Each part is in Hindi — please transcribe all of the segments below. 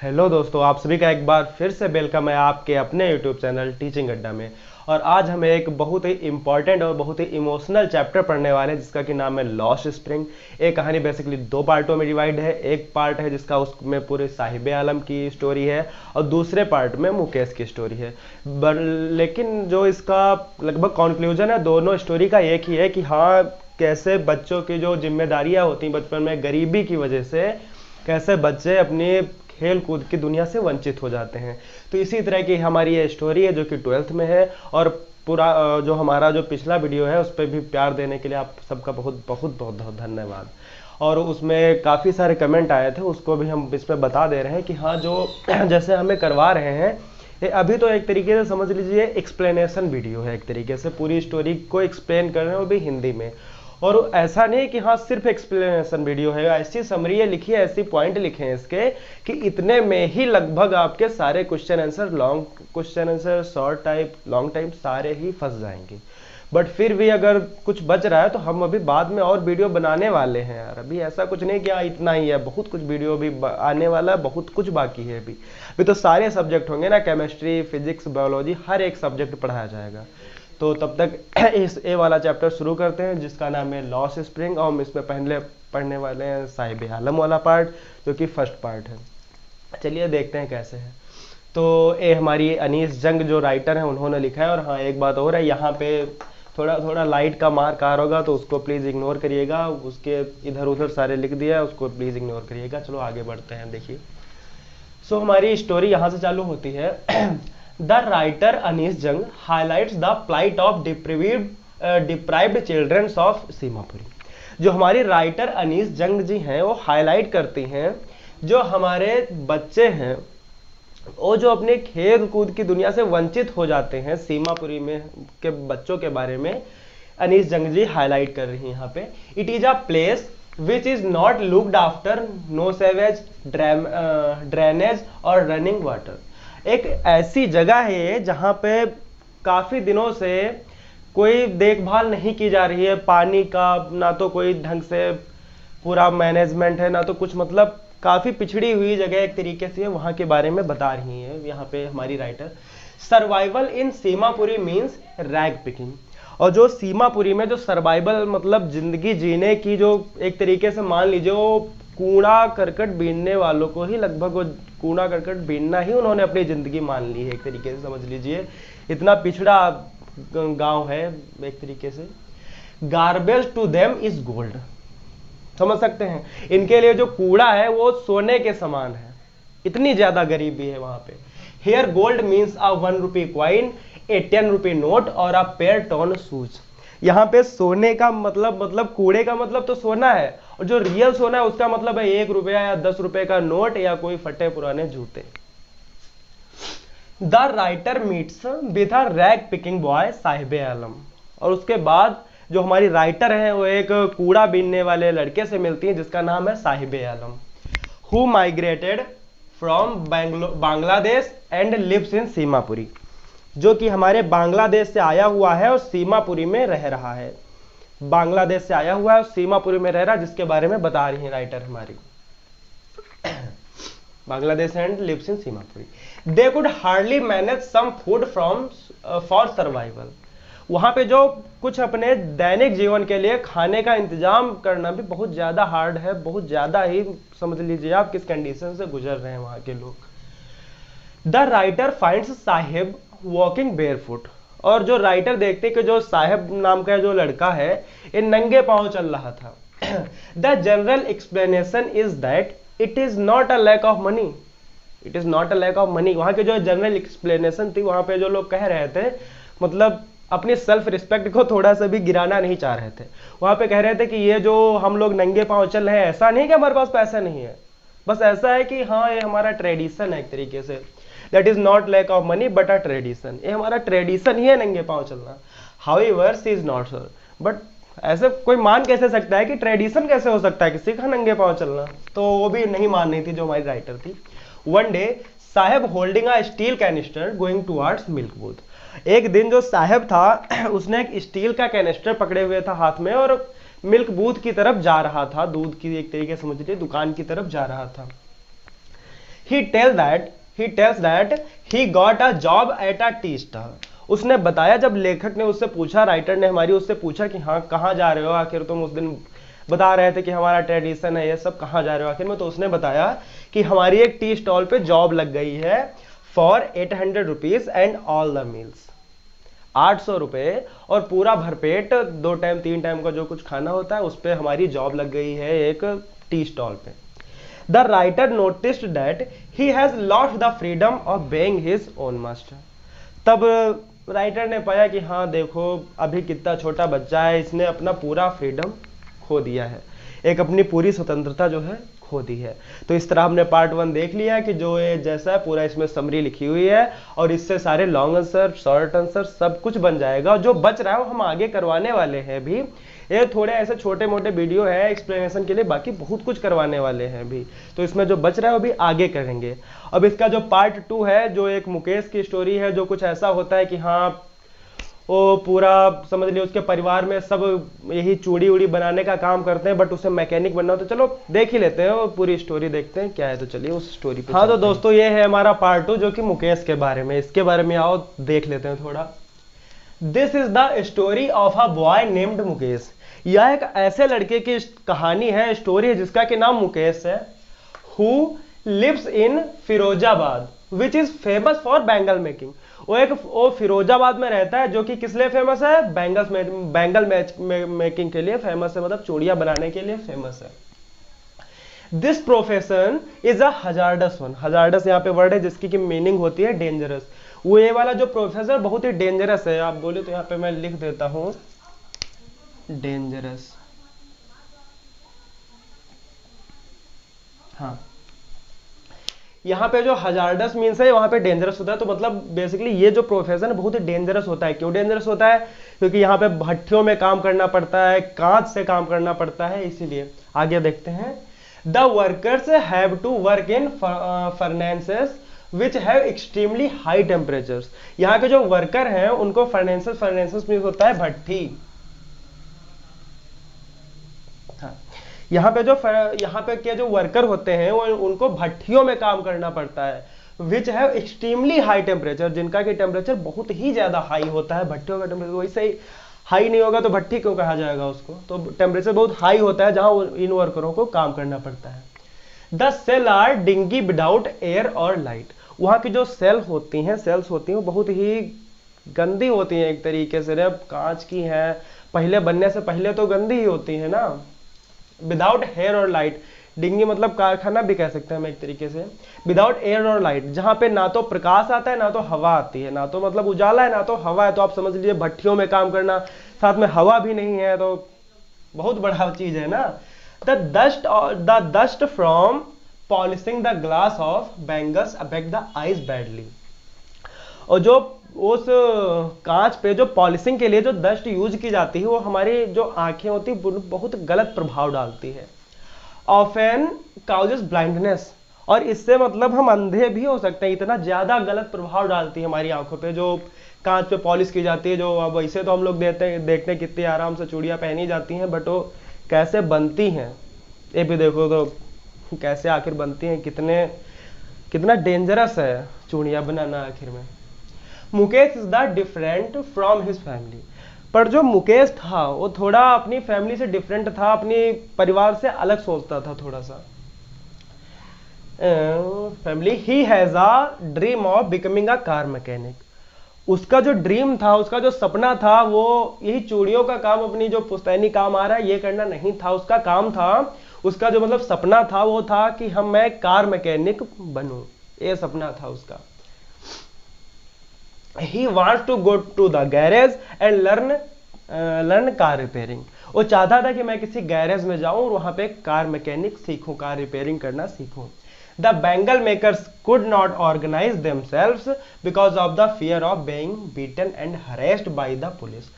हेलो दोस्तों, आप सभी का एक बार फिर से वेलकम है आपके अपने यूट्यूब चैनल टीचिंग अड्डा में। और आज हम एक बहुत ही इंपॉर्टेंट और बहुत ही इमोशनल चैप्टर पढ़ने वाले हैं जिसका कि नाम है लॉस्ट स्प्रिंग। एक कहानी बेसिकली दो पार्टों में डिवाइड है। एक पार्ट है जिसका उसमें पूरे साहिब आलम की स्टोरी है और दूसरे पार्ट में मुकेश की स्टोरी है। लेकिन जो इसका लगभग कंक्लूजन है दोनों स्टोरी का एक ही है कि हाँ, कैसे बच्चों की जो जिम्मेदारियां होती हैं बचपन में गरीबी की वजह से कैसे बच्चे अपनी खेल कूद की दुनिया से वंचित हो जाते हैं। तो इसी तरह की हमारी ये स्टोरी है जो कि 12th में है। और पूरा जो हमारा जो पिछला वीडियो है उस पर भी प्यार देने के लिए आप सबका बहुत बहुत बहुत बहुत धन्यवाद। और उसमें काफ़ी सारे कमेंट आए थे, उसको भी हम इसमें बता दे रहे हैं कि हाँ, जो जैसे हमें करवा रहे हैं ये अभी तो एक तरीके से समझ लीजिए एक्सप्लेनेशन वीडियो है। एक तरीके से पूरी स्टोरी को एक्सप्लेन कर रहे हैं, वो भी हिंदी में। और ऐसा नहीं कि हाँ सिर्फ एक्सप्लेनेशन वीडियो है, ऐसी समरी लिखी है, ऐसी पॉइंट लिखे हैं इसके कि इतने में ही लगभग आपके सारे question answer, long question answer, short type, long type सारे ही फंस जाएंगे। बट फिर भी अगर कुछ बच रहा है तो हम अभी बाद में और वीडियो बनाने वाले हैं यार। अभी ऐसा कुछ नहीं कि हाँ इतना ही है, बहुत कुछ वीडियो भी आने वाला है, बहुत कुछ बाकी है। अभी तो सारे सब्जेक्ट होंगे ना, केमिस्ट्री, फिजिक्स, बायोलॉजी, हर एक सब्जेक्ट पढ़ाया जाएगा। तो तब तक इस ए वाला चैप्टर शुरू करते हैं जिसका नाम है लॉस्ट स्प्रिंग। और हम इसमें पहले पढ़ने वाले हैं साहिब आलम वाला पार्ट जो कि फर्स्ट पार्ट है। चलिए देखते हैं कैसे है। तो ये हमारी अनीस जंग जो राइटर है उन्होंने लिखा है। और हाँ, एक बात और है, यहाँ पे थोड़ा थोड़ा लाइट का मार कार होगा तो उसको प्लीज़ इग्नोर करिएगा। उसके इधर उधर सारे लिख दिया है, उसको प्लीज़ इग्नोर करिएगा। चलो आगे बढ़ते हैं। देखिए, सो हमारी स्टोरी यहाँ से चालू होती है। The writer Anees Jung highlights the plight of deprived childrens of Seemapuri. जो हमारी राइटर अनीस जंग जी हैं वो हाईलाइट करती हैं जो हमारे बच्चे हैं वो जो अपने खेल कूद की दुनिया से वंचित हो जाते हैं, सीमापुरी में के बच्चों के बारे में अनीस जंग जी हाईलाइट कर रही हैं यहाँ पे। It is a place which is not looked after, no sewage, drainage और रनिंग वाटर। एक ऐसी जगह है ये जहाँ पे काफ़ी दिनों से कोई देखभाल नहीं की जा रही है पानी का, ना तो कोई ढंग से पूरा मैनेजमेंट है, ना तो कुछ, मतलब काफ़ी पिछड़ी हुई जगह एक तरीके से वहाँ के बारे में बता रही है यहाँ पे हमारी राइटर। सर्वाइवल इन सीमापुरी मीन्स रैग पिकिंग। और जो सीमापुरी में जो सर्वाइवल मतलब जिंदगी जीने की, जो एक तरीके से मान लीजिए वो कूड़ा करकट बीनने वालों को ही लगभग, वो कूड़ा करकट बीनना ही उन्होंने अपनी जिंदगी मान ली है एक तरीके से, समझ लीजिए इतना पिछड़ा गांव है एक तरीके से। Garbage to them is gold, समझ सकते हैं, इनके लिए जो कूड़ा है वो सोने के समान है, इतनी ज्यादा गरीबी है वहां पे। Here gold means a 1 rupee coin, a 10 rupee note और अ पेयर टॉन शूज। यहाँ पे सोने का मतलब कूड़े का मतलब तो सोना है, और जो रियल सोना है उसका मतलब है 1 रुपया या 10 रुपए का नोट या कोई फटे पुराने जूते। The writer meets with a rag picking boy Sahib Alam. और उसके बाद जो हमारी राइटर है वो एक कूड़ा बीनने वाले लड़के से मिलती है जिसका नाम है Sahib Alam, who migrated from Bangladesh and lives in Seemapuri. जो कि हमारे बांग्लादेश से आया हुआ है और सीमापुरी में रह रहा है। बांग्लादेश से आया हुआ है और सीमापुरी में रह रहा है, जिसके बारे में बता रही है राइटर हमारी। Bangladesh and lives in Seemapuri. They could hardly manage some food from for survival. वहां पे जो कुछ अपने दैनिक जीवन के लिए खाने का इंतजाम करना भी बहुत ज्यादा हार्ड है, बहुत ज्यादा ही, समझ लीजिए आप किस कंडीशन से गुजर रहे हैं वहां के लोग। The writer finds Sahib walking barefoot. और जो राइटर देखते कि जो साहिब नाम का जो लड़का है ये नंगे पांव चल रहा था। The general explanation is that it is not a lack of money, it is not a lack of money. वहां के जो जनरल एक्सप्लेनेशन थी वहां पे जो लोग कह रहे थे, मतलब अपनी सेल्फ रिस्पेक्ट को थोड़ा सा भी गिराना नहीं चाह रहे थे। वहां पे कह रहे थे कि ये जो हम लोग नंगे पांव चल रहे हैं, ऐसा नहीं कि हमारे पास पैसा नहीं है, बस ऐसा है कि हाँ ये हमारा ट्रेडिशन है एक तरीके से। That is not lack of money but a tradition, ये हमारा ट्रेडिशन ही है नंगे पांव चलना। However she is not sure, but ऐसे कोई मान कैसे सकता है कि ट्रेडिशन कैसे हो सकता है किसी का नंगे पांव चलना, तो वो भी नहीं मान रही थी जो हमारी राइटर थी। One day Saheb holding a steel canister going towards milk booth. एक दिन जो साहब था उसने एक स्टील का कैनिस्टर पकड़े हुए था हाथ में और मिल्क बूथ की तरफ जा रहा था, दूध की एक तरीके से समझ लीजिए दुकान की तरफ जा रहा था। he tells that he got a job at a tea stall. उसने बताया, जब लेखक ने उससे पूछा, राइटर ने हमारी उससे पूछा कि हाँ कहाँ जा रहे हो आखिर, तुम उस दिन बता रहे थे कि हमारा ट्रेडिशन है ये सब, कहाँ जा रहे हो आखिर में, तो उसने बताया कि हमारी एक टी स्टॉल पे जॉब लग गई है for 800 rupees and all the meals, 800 रुपये और पूरा भरपेट 2 टाइम 3 टाइम का जो कुछ खाना होता है उस पर हमारी जॉब लग गई है एक टी स्टॉल पे. The writer noticed that he has lost the freedom of being his own master. तब राइटर ने पाया कि हाँ देखो अभी कितना छोटा बच्चा है, इसने अपना पूरा फ्रीडम खो दिया है, एक अपनी पूरी स्वतंत्रता जो है खो दी है. तो इस तरह हमने पार्ट 1 देख लिया कि जो ये जैसा है पूरा इसमें समरी लिखी हुई है और इससे सारे लॉन्ग आंसर, शॉर्ट आंसर सब कुछ बन जाएगा. जो बच रहा है वो हम आगे करवाने वाले हैं भी. ये थोड़े ऐसे छोटे मोटे वीडियो है एक्सप्लेनेशन के लिए, बाकी बहुत कुछ करवाने वाले हैं भी. तो इसमें जो बच रहा है वो भी आगे करेंगे. अब इसका जो पार्ट 2 है, जो एक मुकेश की स्टोरी है, जो कुछ ऐसा होता है कि हाँ वो पूरा समझ लियो उसके परिवार में सब यही चूड़ी उड़ी बनाने का काम करते हैं, बट उसे मैकेनिक बनना हो. तो चलो देख ही लेते हैं, वो पूरी स्टोरी देखते हैं क्या है. तो चलिए उस स्टोरी पे. हाँ तो दोस्तों ये है हमारा पार्ट 2 जो कि मुकेश के बारे में. इसके बारे में आओ देख लेते हैं थोड़ा. This is the story of a boy named Mukesh. यह एक ऐसे लड़के की कहानी है, स्टोरी है जिसका कि नाम मुकेश है. Who lives in Firozabad which is famous for bangle making. वो फिरोजाबाद में रहता है जो कि किस लिए फेमस है, बैंगल मेकिंग के लिए फेमस है, मतलब चूड़ियां बनाने के लिए फेमस है. This profession is a hazardous one. Hazardous यहाँ पे वर्ड है जिसकी की मीनिंग होती है डेंजरस. वो ये वाला जो प्रोफेशन बहुत ही डेंजरस है. आप बोले तो यहाँ पे मैं लिख देता हूं डेंजरस. हाँ यहाँ पे जो हजार्डस मीन्स है वहां पे डेंजरस होता है. तो मतलब बेसिकली ये जो प्रोफेशन है बहुत ही डेंजरस होता है. क्यों डेंजरस होता है, क्योंकि यहाँ पे भट्टियों में काम करना पड़ता है, कांच से काम करना पड़ता है, इसीलिए. आगे देखते हैं. The workers have to work in furnaces which have extremely high temperatures. यहाँ के जो वर्कर हैं उनको फर्नेसेस मीन्स होता है भट्टी. यहाँ पे के जो वर्कर होते हैं वो उनको भट्टियों में काम करना पड़ता है. विच हैव एक्सट्रीमली हाई टेम्परेचर, जिनका कि टेम्परेचर बहुत ही ज्यादा हाई होता है. भट्टियों का टेम्परेचर वैसे ही हाई नहीं होगा तो भट्टी क्यों कहा जाएगा उसको. तो टेम्परेचर बहुत हाई होता है जहां इन वर्करों को काम करना पड़ता है. The cell are dingy without air और लाइट. वहां की जो सेल्स होती हैं वो बहुत ही गंदी होती हैं एक तरीके से. कांच की है, पहले बनने से पहले तो गंदी ही होती है ना. विदाउट एयर और लाइट, डिंगी मतलब कारखाना भी कह सकते हैं हम एक तरीके से. विदाउट एयर और लाइट, जहां पे ना तो प्रकाश आता है ना तो हवा आती है. ना तो मतलब उजाला है ना तो हवा है. तो आप समझ लीजिए भट्टियों में काम करना, साथ में हवा भी नहीं है, तो बहुत बड़ा चीज है ना. The dust from polishing the glass of bangles affect the eyes badly. और जो उस कांच पे जो पॉलिशिंग के लिए जो डस्ट यूज की जाती है वो हमारी जो आंखें होती है बहुत गलत प्रभाव डालती है. ऑफन काउजेस ब्लाइंडनेस, और इससे मतलब हम अंधे भी हो सकते हैं. इतना ज्यादा गलत प्रभाव डालती है हमारी आंखों पे जो कांच पे पॉलिश की जाती है. जो अब वैसे तो हम लोग देखते हैं कितनी आराम से चूड़ियां पहनी जाती हैं, बट वो कैसे बनती हैं ये भी देखो. तो कैसे आखिर बनती हैं, कितना डेंजरस है चूड़ियां बनाना आखिर में. Mukesh is the different from his family. पर जो मुकेश था वो थोड़ा अपनी फैमिली से डिफरेंट था, अपनी परिवार से अलग सोचता था थोड़ा सा. Family. He has a dream of becoming a car mechanic. उसका जो ड्रीम था, उसका जो सपना था वो यही चूड़ियों का काम, अपनी जो पुश्तैनी काम आ रहा है ये करना नहीं था. उसका काम था, उसका जो मतलब सपना था वो था कि मैं कार मैकेनिक बनूं. ये सपना था उसका. He wants to go to the garage and learn car repairing. वो चाहता था कि मैं किसी गैरेज में जाऊं और वहां पे कार मैकेनिक सीखूं, कार रिपेयरिंग करना सीखूं. The bangle makers could not organize themselves because of the fear of being beaten and harassed by the police.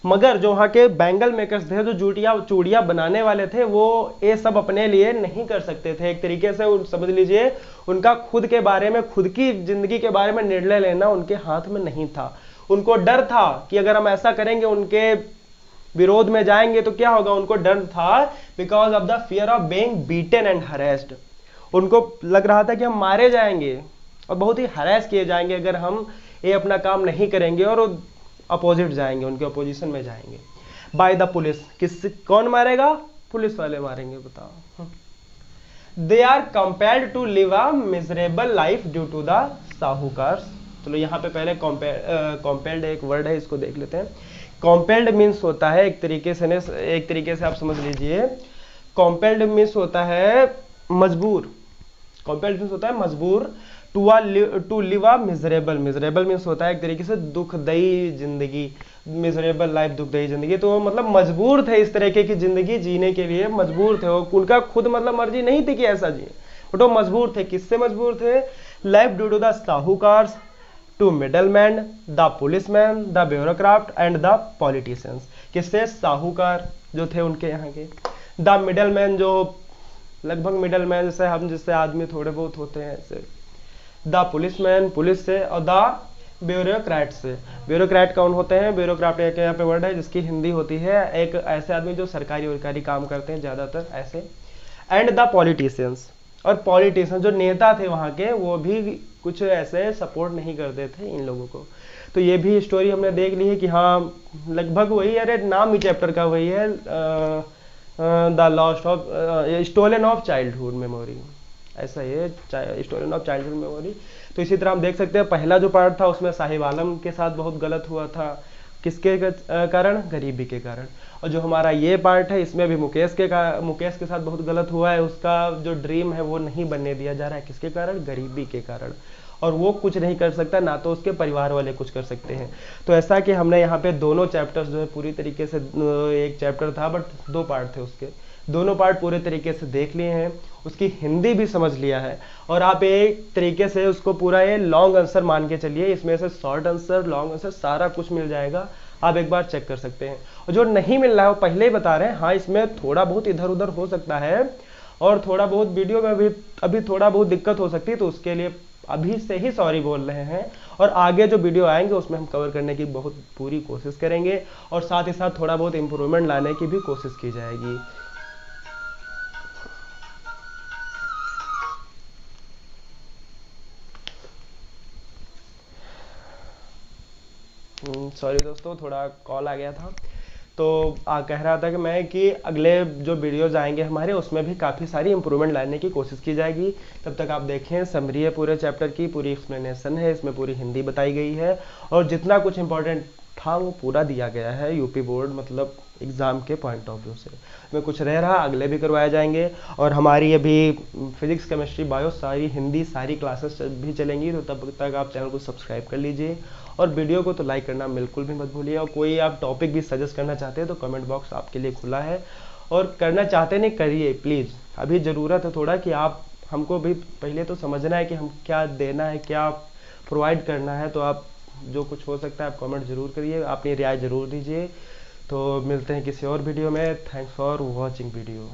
मगर जो वहाँ के बैंगल मेकर्स थे, जो चूड़ियाँ बनाने वाले थे, वो ये सब अपने लिए नहीं कर सकते थे. एक तरीके से समझ लीजिए उनका खुद के बारे में, खुद की जिंदगी के बारे में निर्णय लेना उनके हाथ में नहीं था. उनको डर था कि अगर हम ऐसा करेंगे, उनके विरोध में जाएंगे तो क्या होगा. उनको डर था because of the fear of being beaten and harassed. उनको लग रहा था कि हम मारे जाएंगे और बहुत ही हरास किए जाएंगे अगर हम ये अपना काम नहीं करेंगे और अपोजिट जाएंगे, उनके अपोजिशन में जाएंगे। बाय द पुलिस, कौन मारेगा? पुलिस वाले मारेंगे, बताओ। They are compelled to live a miserable life due to the sahukar. चलो यहाँ पे पहले कंपेल्ड एक वर्ड है, इसको देख लेते हैं। कंपेल्ड मीन्स होता है एक तरीके से आप समझ लीजिए, कंपेल्ड मीन्स होता है मजबूर। कंपेल्ड मीन्स होता है मजबूर। To live a miserable, miserable means होता है एक तरीके से दुखदायी जिंदगी, मिजरेबल लाइफ दुखदायी जिंदगी। तो मतलब मजबूर थे इस तरीके की जिंदगी जीने के लिए, मजबूर थे वो, उनका खुद मतलब मर्जी नहीं थी कि ऐसा जिए, बट वो मजबूर थे। किससे मजबूर थे? Life due to the sahukars, to middleman, the policeman, the bureaucrat and the politicians. किससे? साहूकार जो थे उनके यहाँ के। द मिडलमैन जो लगभग मिडलमैन जैसे हम जिससे आदमी थोड़े बहुत होते हैं ऐसे। द पुलिसमैन पुलिस से, और द ब्यूरोक्रेट से। ब्यूरोक्रेट कौन होते हैं? ब्यूरोक्रेट एक यहाँ पे वर्ड है जिसकी हिंदी होती है एक ऐसे आदमी जो सरकारी काम करते हैं ज़्यादातर ऐसे। एंड द पॉलिटिशियंस, और पॉलिटिशियन जो नेता थे वहाँ के, वो भी कुछ ऐसे सपोर्ट नहीं करते थे इन लोगों को। तो ये भी स्टोरी हमने देख ली है कि हाँ लगभग वही, अरे नाम ही चैप्टर का वही है, the lost of stolen of childhood memory, ऐसा ये स्टोलन ऑफ चाइल्डहुड मेमोरी। तो इसी तरह हम देख सकते हैं पहला जो पार्ट था उसमें साहिब आलम के साथ बहुत गलत हुआ था, किसके कारण? गरीबी के कारण। और जो हमारा ये पार्ट है इसमें भी मुकेश के साथ बहुत गलत हुआ है, उसका जो ड्रीम है वो नहीं बनने दिया जा रहा है, किसके कारण? गरीबी के कारण। और वो कुछ नहीं कर सकता, ना तो उसके परिवार वाले कुछ कर सकते हैं। तो ऐसा कि हमने यहाँ पे दोनों चैप्टर्स जो है पूरी तरीके से, एक चैप्टर था बट 2 पार्ट थे उसके, दोनों पार्ट पूरे तरीके से देख लिए हैं, उसकी हिंदी भी समझ लिया है। और आप एक तरीके से उसको पूरा ये लॉन्ग आंसर मान के चलिए, इसमें से शॉर्ट आंसर, लॉन्ग आंसर सारा कुछ मिल जाएगा, आप एक बार चेक कर सकते हैं। और जो नहीं मिल रहा है वो पहले ही बता रहे हैं, हाँ इसमें थोड़ा बहुत इधर उधर हो सकता है और थोड़ा बहुत वीडियो में भी अभी थोड़ा बहुत दिक्कत हो सकती है, तो उसके लिए अभी से ही सॉरी बोल रहे हैं। और आगे जो वीडियो आएंगे उसमें हम कवर करने की बहुत पूरी कोशिश करेंगे और साथ ही साथ थोड़ा बहुत इम्प्रूवमेंट लाने की भी कोशिश की जाएगी। सॉरी दोस्तों, थोड़ा कॉल आ गया था। तो कह रहा था कि मैं कि अगले जो वीडियोज़ आएंगे हमारे उसमें भी काफ़ी सारी इंप्रूवमेंट लाने की कोशिश की जाएगी। तब तक आप देखें, समरी है पूरे चैप्टर की, पूरी एक्सप्लेनेशन है, इसमें पूरी हिंदी बताई गई है और जितना कुछ इंपॉर्टेंट था वो पूरा दिया गया है यूपी बोर्ड मतलब एग्ज़ाम के पॉइंट ऑफ व्यू से। में कुछ रह रहा अगले भी करवाए जाएंगे। और हमारी अभी फिजिक्स केमिस्ट्री बायो सारी हिंदी सारी क्लासेस भी चलेंगी, तो तब तक आप चैनल को सब्सक्राइब कर लीजिए और वीडियो को तो लाइक करना बिल्कुल भी मत भूलिए। और कोई आप टॉपिक भी सजेस्ट करना चाहते हैं तो कमेंट बॉक्स आपके लिए खुला है, और करना चाहते नहीं करिए प्लीज़। अभी ज़रूरत है थोड़ा कि आप हमको भी पहले तो समझना है कि हम क्या देना है, क्या प्रोवाइड करना है। तो आप जो कुछ हो सकता है आप कमेंट ज़रूर करिए, अपनी राय ज़रूर दीजिए। तो मिलते हैं किसी और वीडियो में। Thanks for watching video.